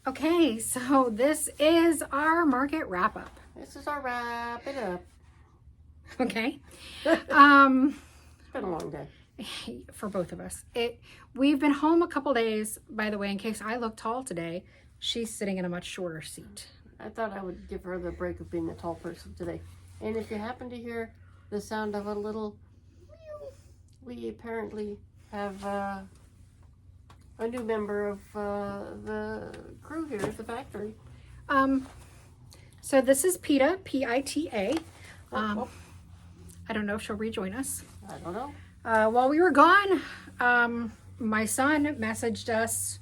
Okay, so this is our market wrap up. This is our wrap it up. Okay. It's been a long day. For both of us. We've been home a couple days, by the way, in case I look tall today. She's sitting in a much shorter seat. I thought I would give her the break of being a tall person today. And if you happen to hear the sound of a little meow, we apparently have a new member of the crew here at the factory. So this is Pita, P-I-T-A. Oh. I don't know if she'll rejoin us. I don't know. While we were gone, my son messaged us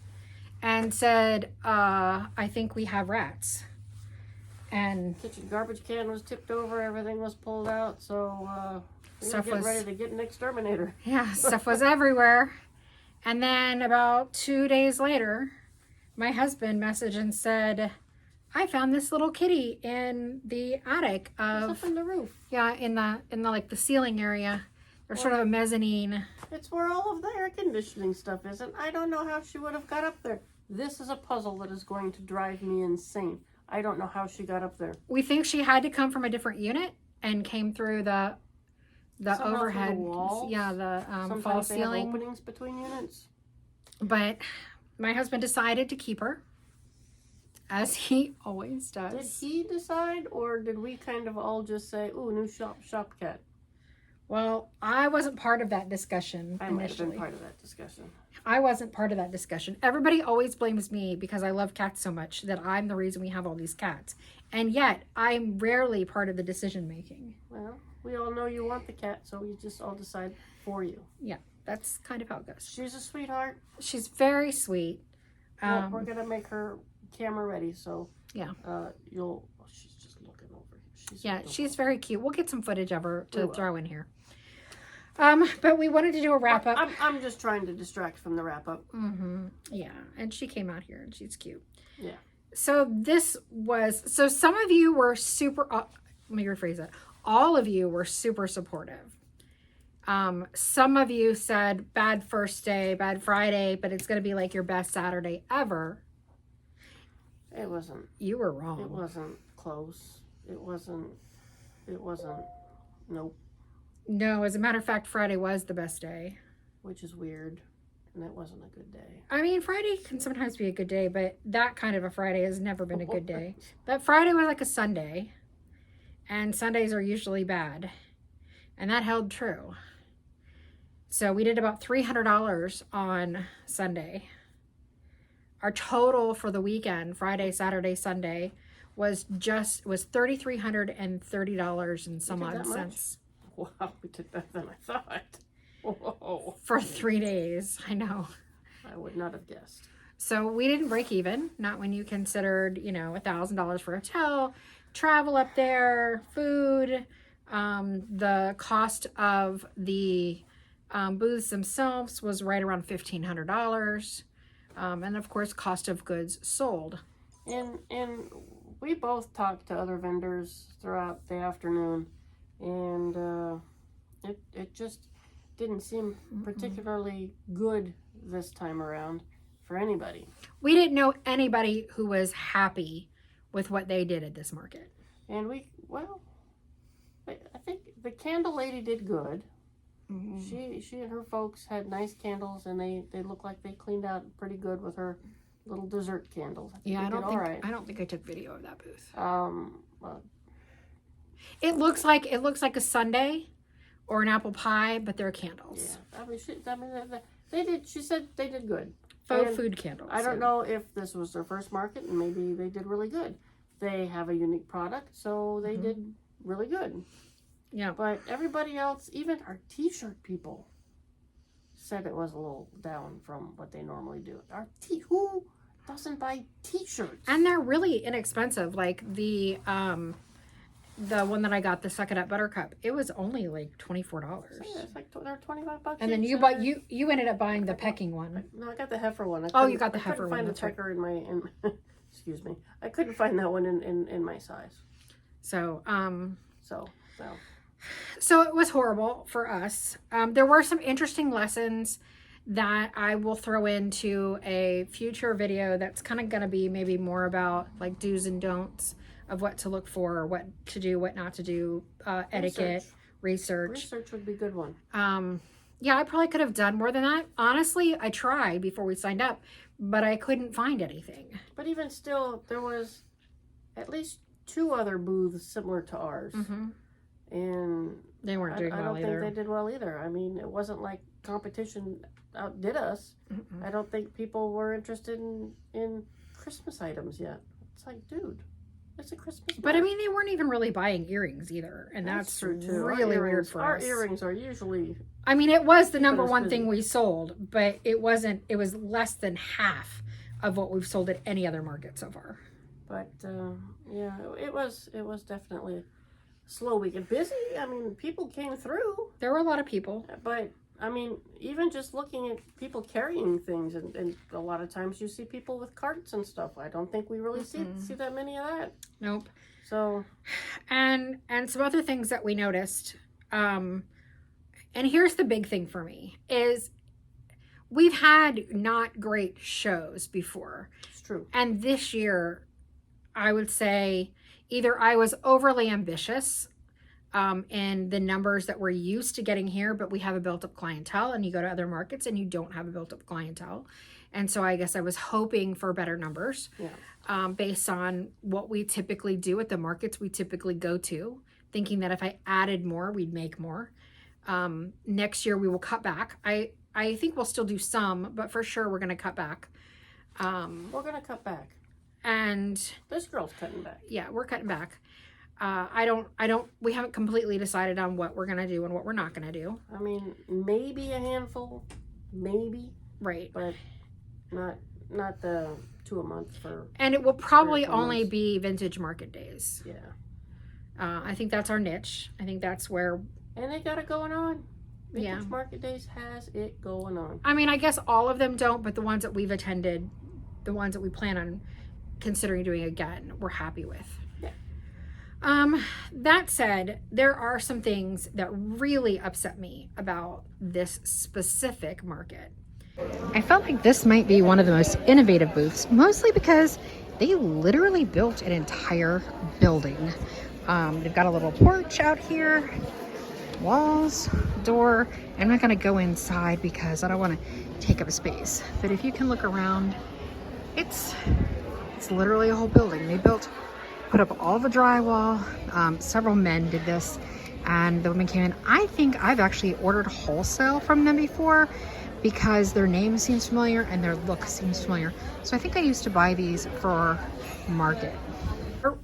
and said, I think we have rats. And Kitchen garbage can was tipped over, everything was pulled out, so we were getting ready to get an exterminator. Yeah, stuff was everywhere. And then about 2 days later, my husband messaged and said, I found this little kitty in the attic of It's up in the roof. Yeah, in the like the ceiling area. There's sort of a mezzanine. It's where all of the air conditioning stuff is, and I don't know how she would have got up there. This is a puzzle that is going to drive me insane. I don't know how she got up there. We think she had to come from a different unit and came through the Somehow overhead. through the walls. Yeah, the Sometimes false they have ceiling. openings between units. But my husband decided to keep her, as he always does. Did he decide, or did we kind of all just say, "Ooh, new shop cat"? Well, I wasn't part of that discussion I might have initially. been part of that discussion. I wasn't part of that discussion. Everybody always blames me because I love cats so much that I'm the reason we have all these cats. And yet, I'm rarely part of the decision making. Well, we all know you want the cat, so we just all decide for you. Yeah, that's kind of how it goes. She's a sweetheart. She's very sweet. Well, we're gonna make her camera ready, so Yeah. you'll. Oh, she's just looking over here. She's very cute. We'll get some footage of her to throw in here. But we wanted to do a wrap up. I'm just trying to distract from the wrap up. Yeah, and she came out here and she's cute. Yeah. So some of you were super, let me rephrase that. All of you were super supportive. Some of you said bad first day, bad Friday, but it's going to be like your best Saturday ever. It wasn't. You were wrong. It wasn't close. It wasn't. Nope. No, as a matter of fact, Friday was the best day. Which is weird. And it wasn't a good day. I mean, Friday can sometimes be a good day, but that kind of a Friday has never been a good day. But Friday was like a Sunday, and Sundays are usually bad. And that held true. So we did about $300 on Sunday. Our total for the weekend, Friday, Saturday, Sunday, was $3,330 and some odd cents. Wow, we did better than I thought. Whoa. For 3 days. I know. I would not have guessed. So we didn't break even, not when you considered, $1,000 for hotel, travel up there, food, the cost of the booths themselves was right around $1,500. And of course, cost of goods sold. And we both talked to other vendors throughout the afternoon, and it just didn't seem particularly good this time around for anybody. We didn't know anybody who was happy with what they did at this market. And I think the candle lady did good. She and her folks had nice candles, and they looked like they cleaned out pretty good with her little dessert candles. I don't think I took video of that booth. Well, it looks like a sundae or an apple pie, but they're candles. Yeah, they did. She said they did good. Faux food candles. I don't know if this was their first market, and maybe they did really good. They have a unique product, so they did really good. Yeah. But everybody else, even our t-shirt people, said it was a little down from what they normally do. Who doesn't buy t-shirts? And they're really inexpensive. Like the one that I got, the Suck It Up Buttercup, it was only like $24. It's like they're $25. And then you ended up buying the pecking one. No, I got the heifer one. You got the heifer one. I couldn't find the pecker in my. Excuse me. I couldn't find that one in my size. So So it was horrible for us. There were some interesting lessons that I will throw into a future video that's kind of going to be maybe more about like do's and don'ts of what to look for, what to do, what not to do, etiquette, research. Research would be a good one. Yeah, I probably could have done more than that. Honestly, I tried before we signed up, but I couldn't find anything. But even still, there was at least 2 other booths similar to ours. And they weren't doing well either. I don't think they did well either. I mean, it wasn't like competition outdid us. I don't think people were interested in Christmas items yet. It's like, dude, it's a Christmas But I mean, they weren't even really buying earrings either, and that's true too. really weird for our us. Our earrings are usually... I mean, it was the number one thing we sold, but it wasn't. It was less than half of what we've sold at any other market so far. But yeah, it was definitely a slow week and busy. I mean, people came through. There were a lot of people, but I mean, even just looking at people carrying things, and a lot of times you see people with carts and stuff. I don't think we really see that many of that. Nope. So, and some other things that we noticed. And here's the big thing for me is we've had not great shows before. It's true. And this year, I would say either I was overly ambitious in the numbers that we're used to getting here, but we have a built-up clientele, and you go to other markets and you don't have a built-up clientele. And so I guess I was hoping for better numbers based on what we typically do at the markets we typically go to, thinking that if I added more, we'd make more. Next year we will cut back. I think we'll still do some, but for sure we're going to cut back. We're going to cut back. And this girl's cutting back. Yeah, we're cutting back. We haven't completely decided on what we're going to do and what we're not going to do. I mean, maybe a handful, maybe. Right. But not the 2 a month for. And it will probably only be vintage market days. Yeah. I think that's our niche. I think that's where. And they got it going on. Vintage Market Days has it going on. I mean, I guess all of them don't, but the ones that we've attended, the ones that we plan on considering doing again, we're happy with. Yeah. That said, there are some things that really upset me about this specific market. I felt like this might be one of the most innovative booths, mostly because they literally built an entire building. They've got a little porch out here, walls, door. I'm not going to go inside because I don't want to take up space. But if you can look around, it's literally a whole building. They put up all the drywall. Several men did this, and the woman came in. I think I've actually ordered wholesale from them before because their name seems familiar and their look seems familiar. So I think I used to buy these for market.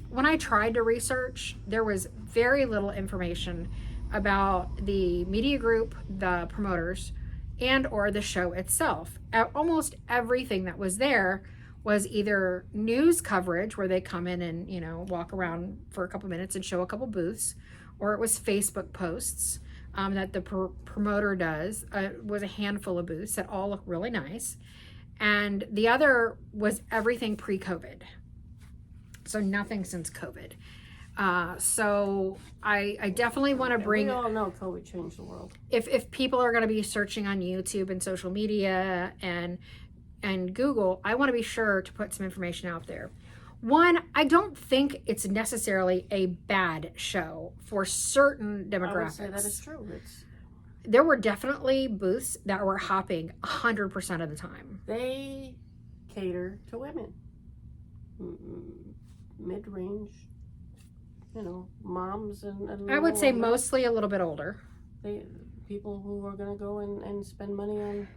When I tried to research, there was very little information about the media group, the promoters, and or the show itself. Almost everything that was there was either news coverage where they come in and, walk around for a couple minutes and show a couple booths, or it was Facebook posts that the promoter does. It was a handful of booths that all look really nice. And the other was everything pre-COVID. So nothing since COVID. So I definitely want to bring. We all know COVID changed the world. If people are going to be searching on YouTube and social media and Google, I want to be sure to put some information out there. One, I don't think it's necessarily a bad show for certain demographics. I would say that is true. There were definitely booths that were hopping 100% of the time. They cater to women, mid-range. Moms and I would say mostly a little bit older. People who are going to go and spend money on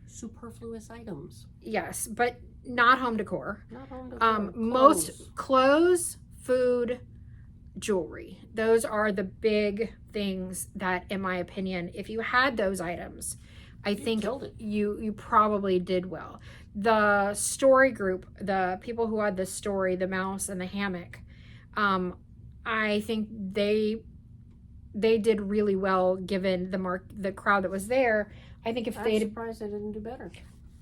superfluous items. Yes, but not home decor. Not home decor. Most clothes, food, jewelry. Those are the big things that, in my opinion, if you had those items, I think you probably did well. The story group, the people who had the story, the mouse and the hammock, I think they did really well given the crowd that was there. I think I'm surprised they didn't do better.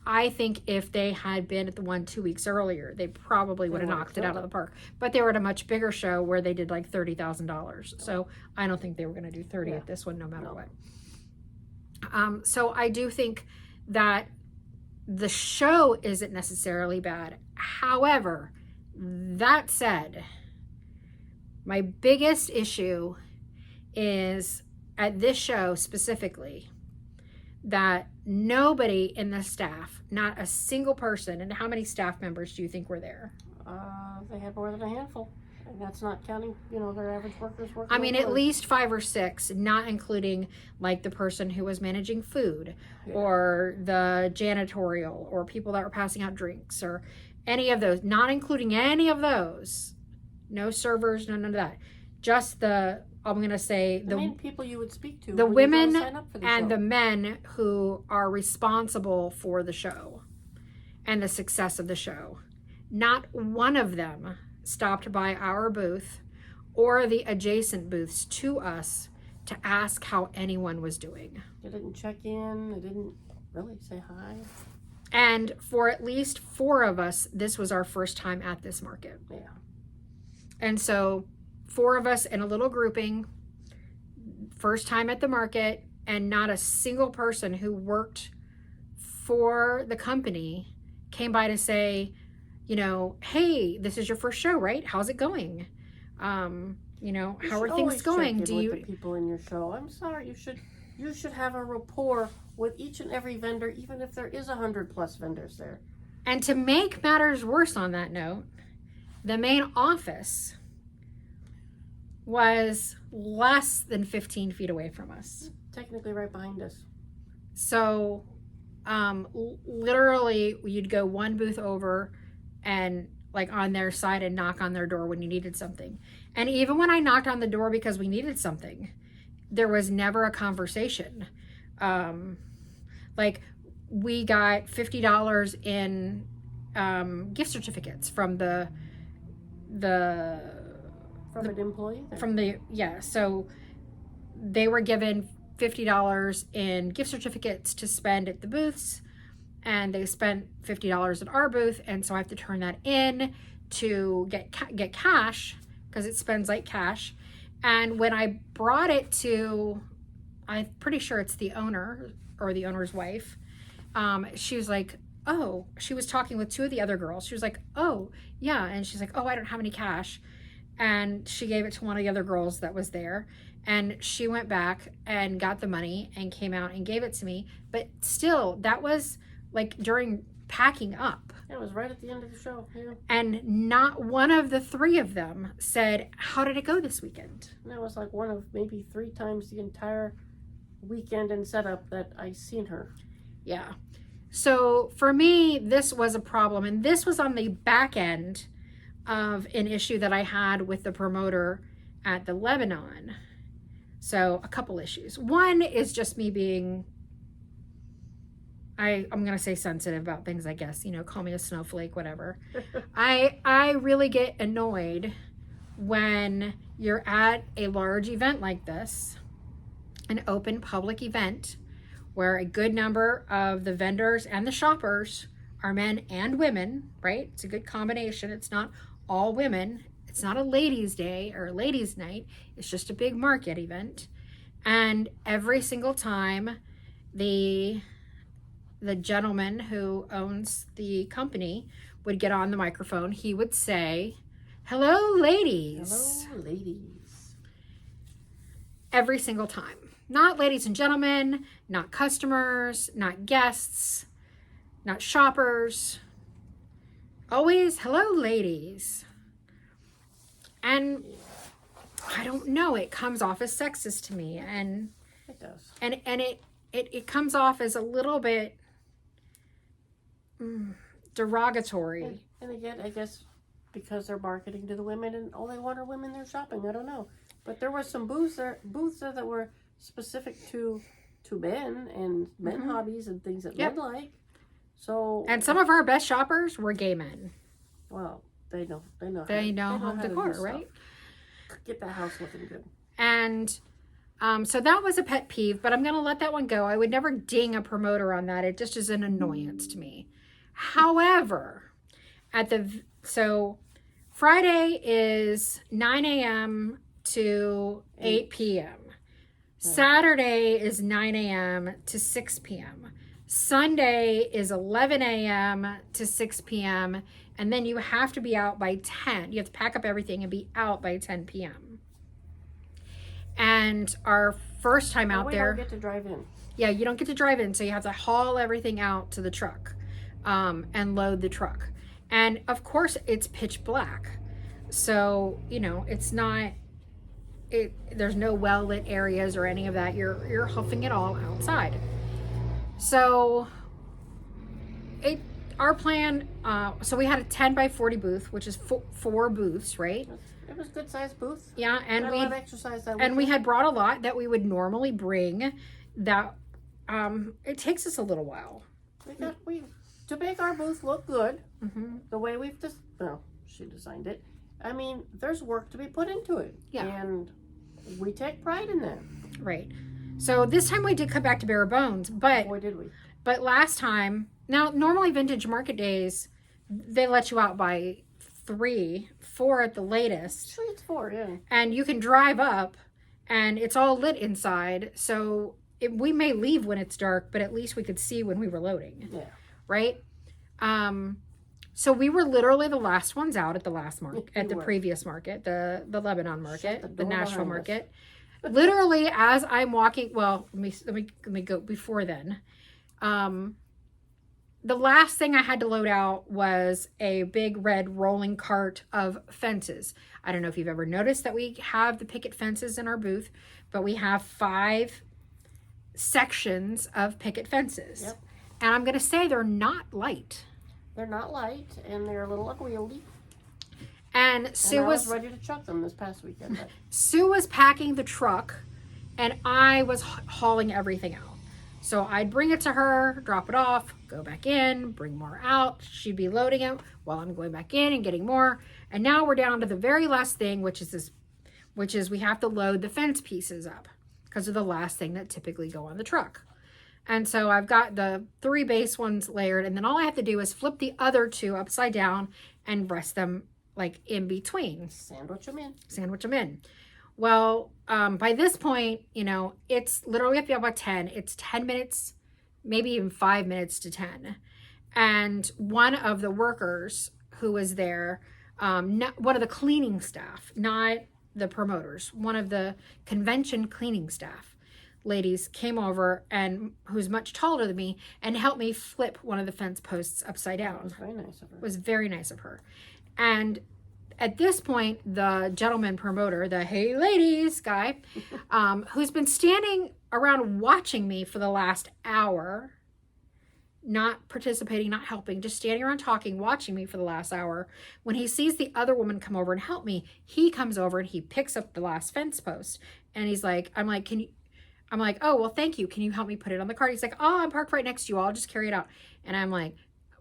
I think if they had been at the one 2 weeks earlier, they probably would have knocked it out of the park. But they were at a much bigger show where they did like $30,000. So I don't think they were going to do 30 at this one, no matter what. So I do think that the show isn't necessarily bad. However, that said, my biggest issue is at this show specifically that nobody in the staff, not a single person, and how many staff members do you think were there? They had more than a handful. And that's not counting, their average workers working. I mean, at least 5 or 6, not including like the person who was managing food or the janitorial or people that were passing out drinks or any of those, not including any of those. No servers, none of that. Just I'm going to say the main people you would speak to. The women the and the men who are responsible for the show and the success of the show. Not one of them stopped by our booth or the adjacent booths to us to ask how anyone was doing. They didn't check in. They didn't really say hi. And for at least 4 of us, this was our first time at this market. Yeah. And so 4 of us in a little grouping, first time at the market, and not a single person who worked for the company came by to say, hey, this is your first show, right? How's it going? How are things going? Do you with the people in your show? I'm sorry, you should have a rapport with each and every vendor, even if there is 100+ vendors there. And to make matters worse on that note, the main office was less than 15 feet away from us. Technically right behind us. So literally you'd go one booth over and like on their side and knock on their door when you needed something. And even when I knocked on the door because we needed something, there was never a conversation. Like we got $50 in gift certificates from an employee there. So they were given $50 in gift certificates to spend at the booths, and they spent $50 at our booth, and so I have to turn that in to get cash because it spends like cash. And when I brought it to, I'm pretty sure it's the owner or the owner's wife, she was like, oh, she was talking with 2 of the other girls. She was like, oh, yeah. And she's like, oh, I don't have any cash. And she gave it to one of the other girls that was there. And she went back and got the money and came out and gave it to me. But still, that was like during packing up. It was right at the end of the show. Yeah. And not one of the 3 of them said, how did it go this weekend? And that was like one of maybe 3 times the entire weekend and setup that I seen her. Yeah. So for me, this was a problem. And this was on the back end of an issue that I had with the promoter at the Lebanon. So a couple issues. One is just me being, I'm going to say sensitive about things, I guess, call me a snowflake, whatever. I really get annoyed when you're at a large event like this, an open public event, where a good number of the vendors and the shoppers are men and women, right? It's a good combination. It's not all women. It's not a ladies' day or a ladies' night. It's just a big market event. And every single time the gentleman who owns the company would get on the microphone, he would say, hello, ladies. Hello, ladies. Every single time. Not ladies and gentlemen, not customers, not guests, not shoppers. Always, hello, ladies. And I don't know, it comes off as sexist to me. And it does. And it comes off as a little bit derogatory. And again, I guess because they're marketing to the women and all they want are women there shopping. I don't know. But there were some booths there that were specific to men and men hobbies and things that men like. So, and some of our best shoppers were gay men. Well, they know home decor, right? Get that house looking good. And so that was a pet peeve, but I'm going to let that one go. I would never ding a promoter on that. It just is an annoyance to me. However, so Friday is 9 a.m. to 8 p.m. Saturday is 9 a.m. to 6 p.m. Sunday is 11 a.m. to 6 p.m. And then you have to be out by 10. You have to pack up everything and be out by 10 p.m. And our first time out there. We don't get to drive in. Yeah, you don't get to drive in. So you have to haul everything out to the truck and load the truck. And of course, it's pitch black. So, you know, it's not, there's no well-lit areas or any of that. You're huffing it all outside. So our plan, so we had a 10 by 40 booth, which is four booths, right? It was a good sized booth. Yeah, and we exercise that and we had brought a lot that we would normally bring. That it takes us a little while. To make our booth look good, the way she designed it. I mean, there's work to be put into it. Yeah, and we take pride in that. Right. So this time we did come back to bare bones, but boy did we. But last time, now normally vintage market days, they let you out by 3, 4 at the latest. Usually it's 4, yeah. And you can drive up, and it's all lit inside. So we may leave when it's dark, but at least we could see when we were loading. Yeah. Right. So we were literally the last ones out at the last market, at the previous market, the Lebanon market, the Nashville market. Literally, as I'm walking, well, let me go before then. The last thing I had to load out was a big red rolling cart of fences. I don't know if you've ever noticed that we have the picket fences in our booth, but we have 5 sections of picket fences. Yep. And I'm going to say they're not light. They're not light, and they're a little unwieldy. And Sue was ready to chuck them this past weekend. But... Sue was packing the truck, and I was hauling everything out. So I'd bring it to her, drop it off, go back in, bring more out. She'd be loading it while I'm going back in and getting more. And now we're down to the very last thing, which is we have to load the fence pieces up because they're the last thing that typically go on the truck. And so I've got the 3 base ones layered, and then all I have to do is flip the other 2 upside down and rest them like in between. Sandwich them in. Well, by this point, you know, it's literally up to about 10. It's 10 minutes, maybe even 5 minutes to 10. And one of the workers who was there, one of the cleaning staff, not the promoters, one of the convention cleaning staff ladies came over, and who's much taller than me, and helped me flip one of the fence posts upside down. It was very nice of her. It was very nice of her. And at this point, the gentleman promoter, the hey ladies guy, who's been standing around watching me for the last hour, not participating, not helping, just standing around talking, watching me for the last hour, when he sees the other woman come over and help me, he comes over and he picks up the last fence post. And he's like, I'm like, oh, well, thank you. Can you help me put it on the cart? He's like, oh, I'm parked right next to you. I'll just carry it out. And I'm like,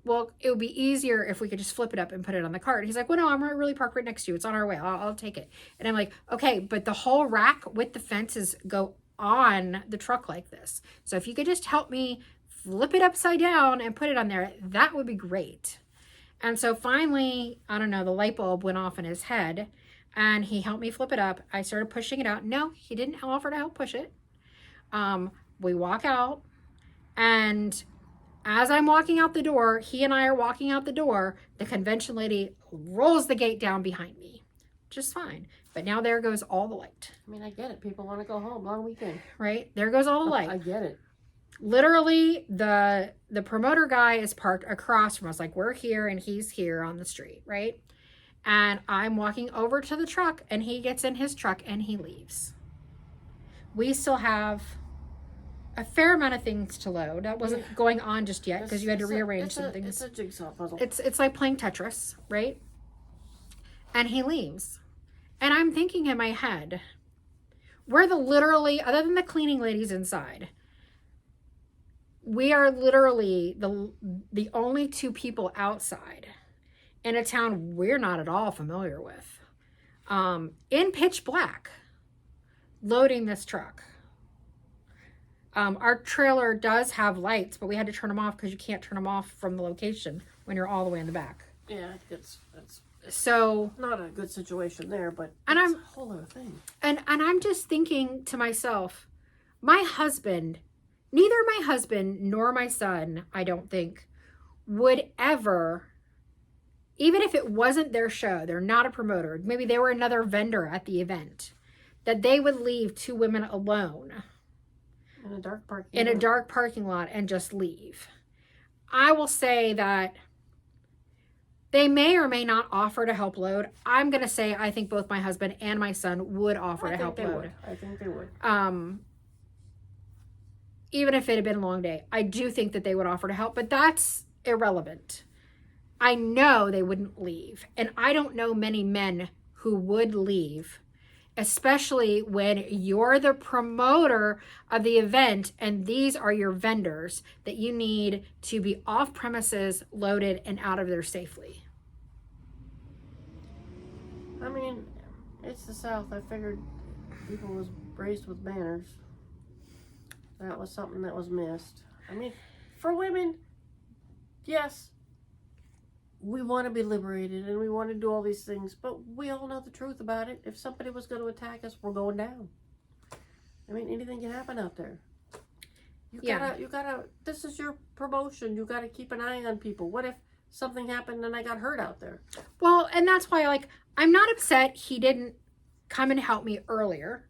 well, it would be easier if we could just flip it up and put it on the cart. He's like, well, no, I'm really parked right next to you. It's on our way. I'll take it. And I'm like, okay, but the whole rack with the fences go on the truck like this. So if you could just help me flip it upside down and put it on there, that would be great. And so finally, I don't know, the light bulb went off in his head, and he helped me flip it up. I started pushing it out. No, he didn't offer to help push it. We walk out, and as I'm walking out the door, he and I are walking out the door, the convention lady rolls the gate down behind me. Just fine. But now there goes all the light. I mean, I get it. People want to go home. Long weekend. Right? There goes all the light. I get it. Literally, the promoter guy is parked across from us. Like, we're here and he's here on the street, right? And I'm walking over to the truck, and he gets in his truck and he leaves. We still have a fair amount of things to load. That wasn't going on just yet because you had to rearrange some things. It's a jigsaw puzzle. It's like playing Tetris, right? And he leaves. And I'm thinking in my head, we're literally, other than the cleaning ladies inside, we are literally the only 2 people outside in a town we're not at all familiar with. In pitch black, loading this truck. Our trailer does have lights, but we had to turn them off because you can't turn them off from the location when you're all the way in the back. Yeah, that's so not a good situation there, but and it's a whole other thing. And I'm just thinking to myself, my husband neither my husband nor my son, I don't think, would ever, even if it wasn't their show, they're not a promoter, maybe they were another vendor at the event, that they would leave two women alone in a dark parking lot and just leave. I will say that they may or may not offer to help load. I'm going to say I think both my husband and my son would offer to help load. I think they would. Even if it had been a long day, I do think that they would offer to help, but that's irrelevant. I know they wouldn't leave. And I don't know many men who would leave, especially when you're the promoter of the event and these are your vendors that you need to be off premises, loaded, and out of there safely. I mean, it's the South. I figured people was raised with manners. That was something that was missed. I mean, for women, yes, we want to be liberated and we want to do all these things, but we all know the truth about it. If somebody was going to attack us, we're going down. I mean, anything can happen out there. You gotta, this is your promotion. You gotta keep an eye on people. What if something happened and I got hurt out there? Well, and that's why, like, I'm not upset he didn't come and help me earlier.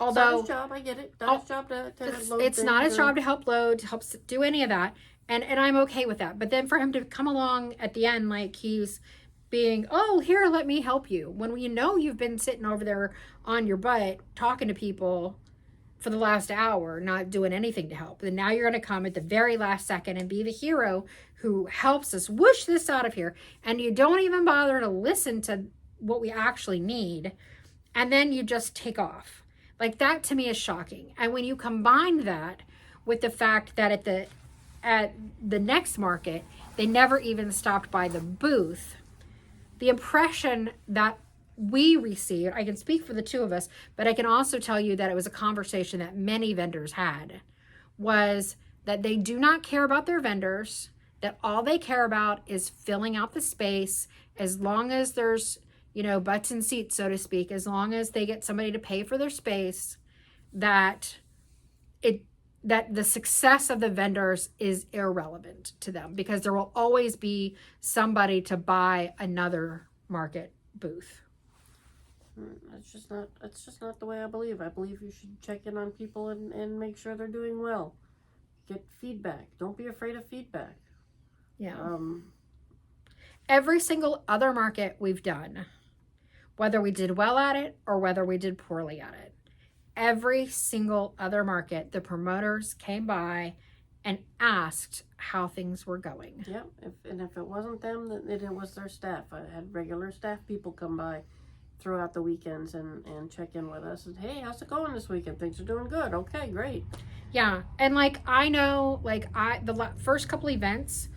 Although, it's not his job, I get it. Not his job to load it's not his job to help load, to help do any of that. And I'm okay with that. But then for him to come along at the end, like he's being, oh, here, let me help you. When you know you've been sitting over there on your butt talking to people for the last hour, not doing anything to help. And now you're going to come at the very last second and be the hero who helps us whoosh this out of here. And you don't even bother to listen to what we actually need. And then you just take off. Like, that to me is shocking. And when you combine that with the fact that at the next market, they never even stopped by the booth, the impression that we received, I can speak for the two of us, but I can also tell you that it was a conversation that many vendors had, was that they do not care about their vendors, that all they care about is filling out the space, as long as there's, butts in seats, so to speak, as long as they get somebody to pay for their space, that the success of the vendors is irrelevant to them, because there will always be somebody to buy another market booth. It's just not the way I believe. I believe you should check in on people and make sure they're doing well. Get feedback. Don't be afraid of feedback. Yeah. Every single other market we've done, whether we did well at it or whether we did poorly at it, every single other market, the promoters came by and asked how things were going. Yep. If it wasn't them, then it was their staff. I had regular staff people come by throughout the weekends and check in with us and, hey, how's it going this weekend? Things are doing good. Okay, great. Yeah. And I know, the first couple events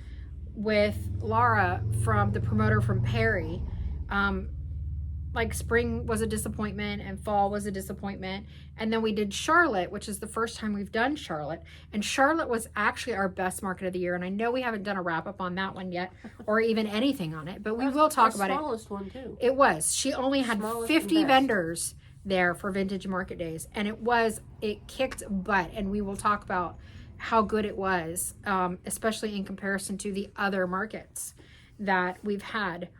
with Laura from the promoter from Perry, spring was a disappointment and fall was a disappointment. And then we did Charlotte, which is the first time we've done Charlotte. And Charlotte was actually our best market of the year. And I know we haven't done a wrap up on that one yet or even anything on it, but we will talk about it. The smallest one too. It was. She only had 50 vendors there for Vintage Market Days. And it kicked butt. And we will talk about how good it was, especially in comparison to the other markets that we've had.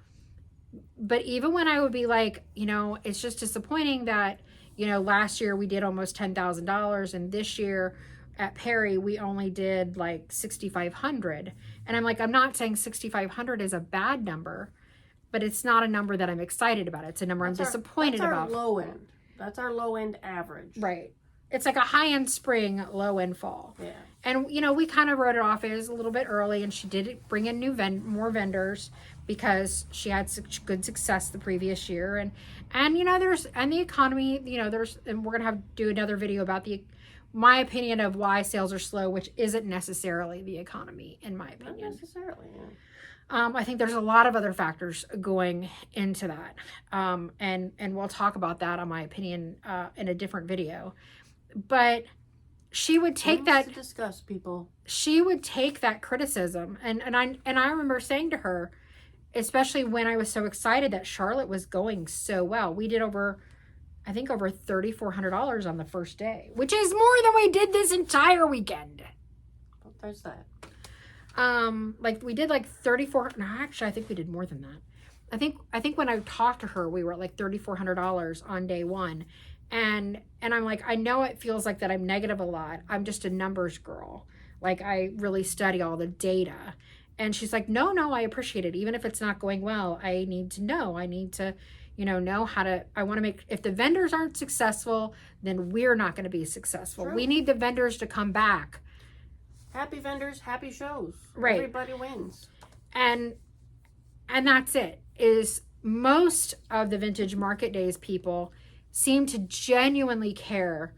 But even when I would be like, it's just disappointing that, last year we did almost $10,000 and this year at Perry we only did like $6,500. And I'm like, I'm not saying 6,500 is a bad number, but it's not a number that I'm excited about. It's a number I'm disappointed about. That's our low end. That's our low end average. Right. It's like a high end spring, low end fall. Yeah. And, we kind of wrote it off as a little bit early, and she did bring in more vendors because she had such good success the previous year. And the economy, and we're going to do another video about my opinion of why sales are slow, which isn't necessarily the economy, in my opinion. Not necessarily, yeah. I think there's a lot of other factors going into that. And we'll talk about that, on my opinion, in a different video. But she would take that to discuss people. She would take that criticism, and I remember saying to her, especially when I was so excited that Charlotte was going so well. We did over I think over $3,400 on the first day, which is more than we did this entire weekend. Well, there's that. Like we did like 34. No, actually, I think we did more than that. I think when I talked to her, we were at like $3,400 on day one, and I'm like, I know it feels like that I'm negative a lot. I'm just a numbers girl. Like I really study all the data. And she's like, no, I appreciate it. Even if it's not going well, I need to know. I need to, know how to, I want to make, if the vendors aren't successful, then we're not going to be successful. True. We need the vendors to come back. Happy vendors, happy shows. Right. Everybody wins. And that's it. Is most of the vintage market days people seem to genuinely care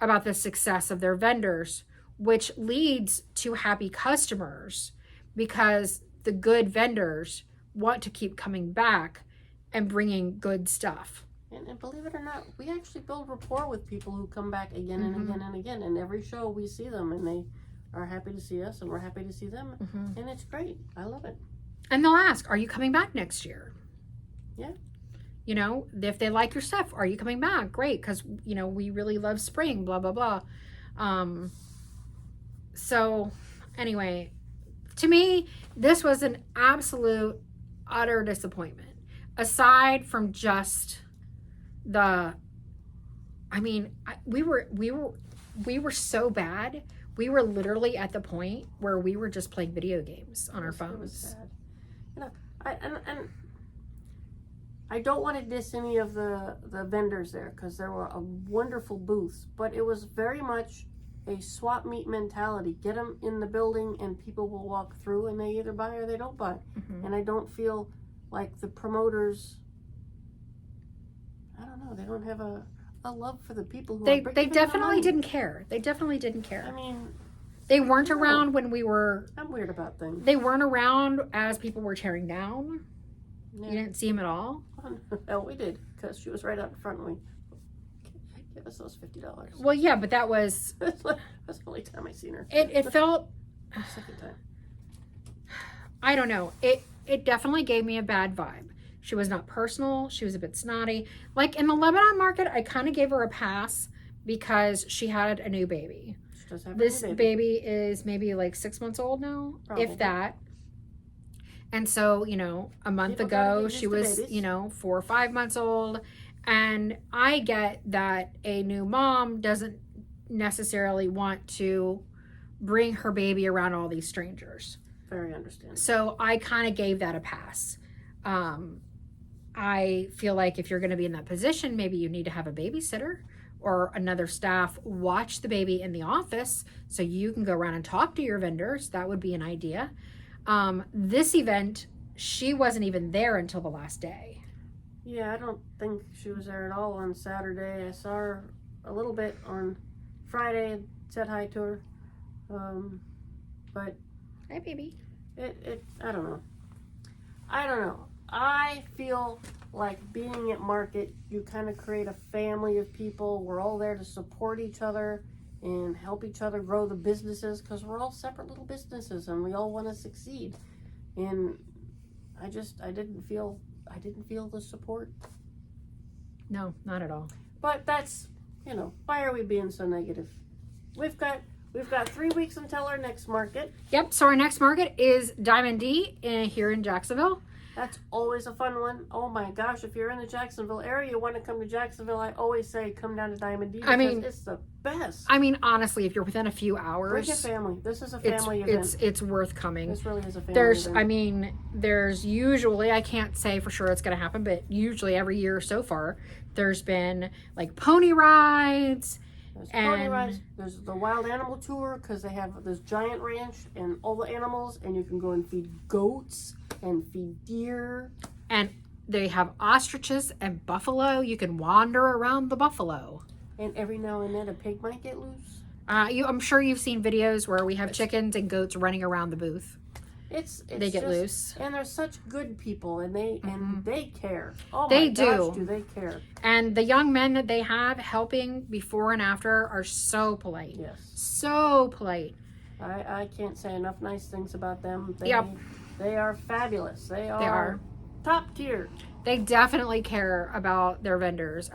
about the success of their vendors, which leads to happy customers because the good vendors want to keep coming back and bringing good stuff. And believe it or not, we actually build rapport with people who come back again and again and again. And every show we see them and they are happy to see us and we're happy to see them. And it's great. I love it. And they'll ask, are you coming back next year? Yeah. If they like your stuff, are you coming back? Great, because, we really love spring, blah, blah, blah. So, anyway, to me, this was an absolute, utter disappointment. Aside from just we were so bad. We were literally at the point where we were just playing video games on our phones. It was sad. And I don't want to diss any of the vendors there because there were a wonderful booths, but it was very much a swap meet mentality. Get them in the building and people will walk through and they either buy or they don't buy. And I don't feel like the promoters, I don't know, they don't have a love for the people who they definitely didn't care. They definitely didn't care. I mean, they weren't around when we were. I'm weird about things. They weren't around as people were tearing down. Yeah. You didn't see them at all? Oh, we did, because she was right out in front and we give us those $50. Well, yeah, but that was... That's the only time I seen her. It felt... Second time. I don't know. It definitely gave me a bad vibe. She was not personal. She was a bit snotty. Like, in the Lebanon market, I kind of gave her a pass because she had a new baby. She does have This a new baby is maybe like 6 months old now, Probably. if that. And so, a month People ago, gotta get she used to was, babies. 4 or 5 months old. And I get that a new mom doesn't necessarily want to bring her baby around all these strangers. Very understandable. So I kind of gave that a pass. I feel like if you're going to be in that position, maybe you need to have a babysitter or another staff watch the baby in the office so you can go around and talk to your vendors. That would be an idea. This event, she wasn't even there until the last day. Yeah, I don't think she was there at all on Saturday. I saw her a little bit on Friday and said hi to her. But Hi, baby. I don't know. I feel like being at market, you kind of create a family of people. We're all there to support each other and help each other grow the businesses because we're all separate little businesses and we all want to succeed. And I didn't feel the support. No, not at all. But that's, why are we being so negative? We've got 3 weeks until our next market. Yep. So our next market is Diamond D here in Jacksonville. That's always a fun one. Oh my gosh, if you're in the Jacksonville area, you want to come to Jacksonville, I always say come down to Diamond D because it's the best. I mean, honestly, if you're within a few hours, bring your family. This is a family event. It's worth coming. This really is a family event. There's usually, I can't say for sure it's going to happen, but usually every year so far, there's been like pony rides. There's pony rides. There's the wild animal tour because they have this giant ranch and all the animals, and you can go and feed goats and feed deer. And they have ostriches and buffalo. You can wander around the buffalo. And every now and then a pig might get loose. I'm sure you've seen videos where we have chickens and goats running around the booth. They get loose. And they're such good people, and they care. Oh they my gosh, do they care. And the young men that they have helping before and after are so polite. Yes. So polite. I can't say enough nice things about them. Yep. They are fabulous. They are top tier. They definitely care about their vendors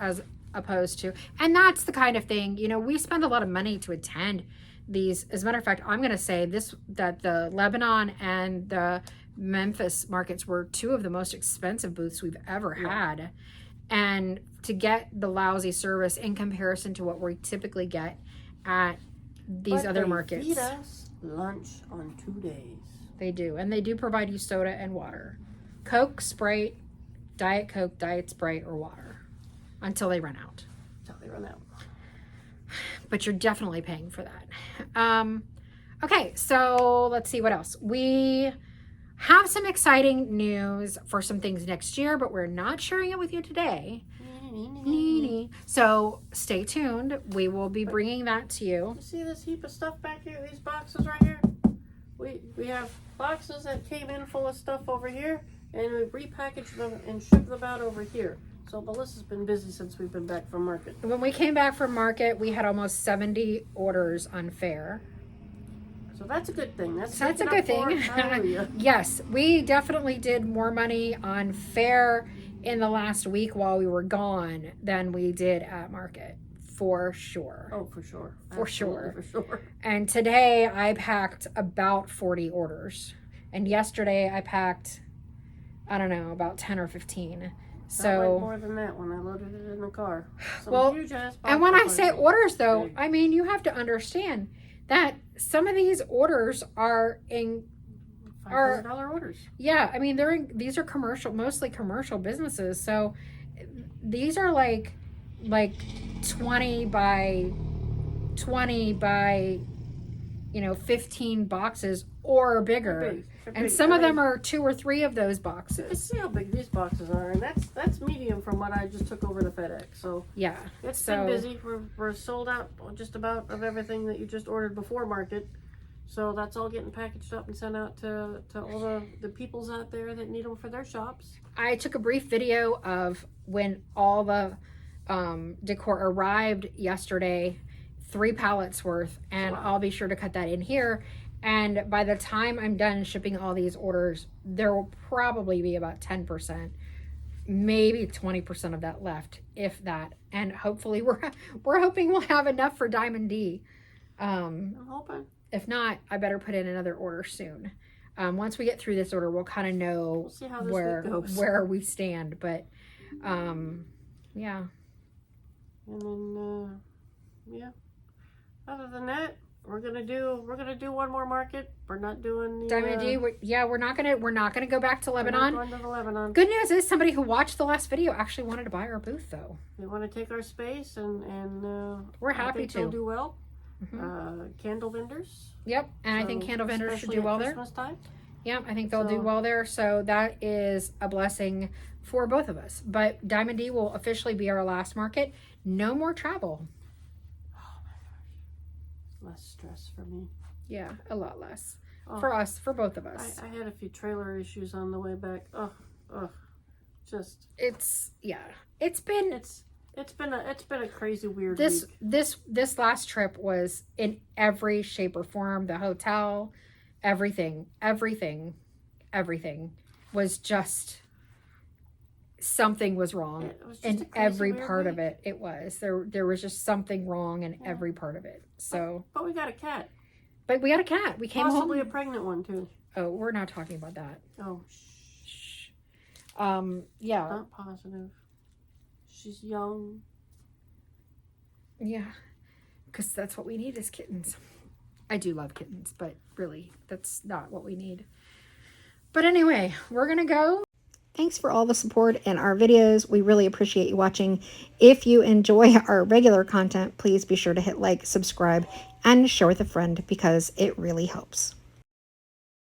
opposed to, and that's the kind of thing, you know, we spend a lot of money to attend these. As a matter of fact, I'm going to say this, that the Lebanon and the Memphis markets were two of the most expensive booths we've ever had. And to get the lousy service in comparison to what we typically get at these other markets. Feed us lunch on 2 days. They do. And they do provide you soda and water. Coke, Sprite, Diet Coke, Diet Sprite, or water. Until they run out. But you're definitely paying for that. Okay, so let's see what else. We have some exciting news for some things next year, but we're not sharing it with you today. So stay tuned. We will be bringing that to you. You see this heap of stuff back here? These boxes right here? We have boxes that came in full of stuff over here, and we repackaged them and shipped them out over here. So Melissa's been busy since we've been back from market. When we came back from market, we had almost 70 orders on Fair. So that's a good thing. That's a good thing. Yes, we definitely did more money on Fair in the last week while we were gone than we did at market. For sure. Oh, for sure. For sure. For sure. And today I packed about 40 orders. And yesterday I packed, I don't know, about 10 or 15. So more than that when I loaded it in the car. Huge ass box. And when I say orders though, big. I mean, you have to understand that some of these orders are in $500 orders. Yeah, I mean these are commercial, mostly commercial businesses. So these are like 20 by 15 boxes or bigger. And some of them are 2 or 3 of those boxes. Let's see how big these boxes are, and that's medium from what I just took over to FedEx. So yeah, it's been busy. We're sold out just about of everything that you just ordered before market. So that's all getting packaged up and sent out to all the peoples out there that need them for their shops. I took a brief video of when all the decor arrived yesterday, 3 pallets worth, and wow. I'll be sure to cut that in here. And by the time I'm done shipping all these orders, there will probably be about 10%, maybe 20% of that left, if that. And hopefully we're hoping we'll have enough for Diamond D. I'm hoping. If not, I better put in another order soon. Once we get through this order, we'll kind of know we'll see how this week goes. Where we stand. But yeah. And then yeah. Other than that, we're gonna do one more market. We're not doing the Diamond D. We're not gonna go back to Lebanon. We're not going to the Lebanon. Good news is somebody who watched the last video actually wanted to buy our booth though. They want to take our space and we're happy to. They'll do well. Mm-hmm. Candle vendors. Yep, and so I think candle vendors should do well there. Christmas time. Yep, I think they'll do well there. So that is a blessing for both of us. But Diamond D will officially be our last market. No more travel. Less stress for me. Yeah, a lot less for us, for both of us. I had a few trailer issues on the way back. It's been a crazy weird week. This last trip was in every shape or form. The hotel, everything was just something was wrong in every part of it. It was there was just something wrong in every part of it. So but we got a cat. We came home. Possibly a pregnant one too. Oh, we're not talking about that. Oh, shh. Yeah. Not positive. She's young. Yeah, because that's what we need is kittens. I do love kittens, but really, that's not what we need. But anyway, we're gonna go. Thanks for all the support in our videos. We really appreciate you watching. If you enjoy our regular content, please be sure to hit like, subscribe, and share with a friend because it really helps.